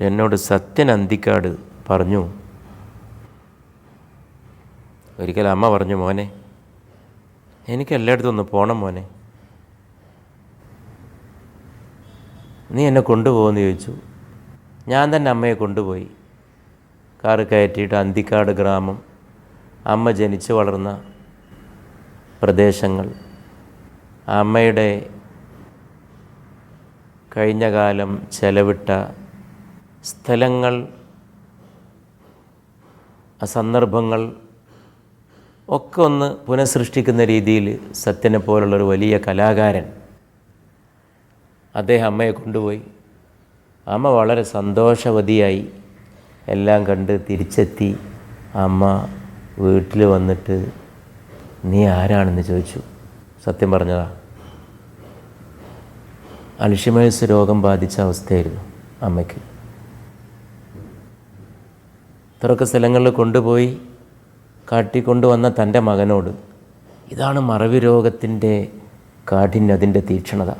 എന്നോട് സത്യൻ അന്തിക്കാട് പറഞ്ഞു, ഒരിക്കൽ അമ്മ പറഞ്ഞു, മോനെ എനിക്ക് എല്ലായിടത്തും ഒന്ന് പോകണം മോനെ, നീ എന്നെ കൊണ്ടുപോകുമെന്ന് ചോദിച്ചു. ഞാൻ തന്നെ അമ്മയെ കൊണ്ടുപോയി. കാറ് കയറ്റിയിട്ട് അന്തിക്കാട് ഗ്രാമം, അമ്മ ജനിച്ചു വളർന്ന പ്രദേശങ്ങൾ, അമ്മയുടെ കഴിഞ്ഞ കാലം ചെലവിട്ട സ്ഥലങ്ങൾ, ആ സന്ദർഭങ്ങൾ ഒക്കെ ഒന്ന് പുനഃസൃഷ്ടിക്കുന്ന രീതിയിൽ സത്യനെ പോലുള്ളൊരു വലിയ കലാകാരൻ അദ്ദേഹം അമ്മയെ കൊണ്ടുപോയി. അമ്മ വളരെ സന്തോഷവതിയായി എല്ലാം കണ്ട് തിരിച്ചെത്തി. അമ്മ വീട്ടിൽ വന്നിട്ട് നീ ആരാണെന്ന് ചോദിച്ചു. സത്യം പറഞ്ഞതാ, അൽഷിമേഴ്സ് രോഗം ബാധിച്ച അവസ്ഥയായിരുന്നു അമ്മയ്ക്ക്. ഇത്രയൊക്കെ സ്ഥലങ്ങളിൽ കൊണ്ടുപോയി കാട്ടിക്കൊണ്ടുവന്ന തൻ്റെ മകനോട് ഇതാണ് മറവി രോഗത്തിൻ്റെ കാഠിന്യം, അതിൻ്റെ തീക്ഷ്ണത.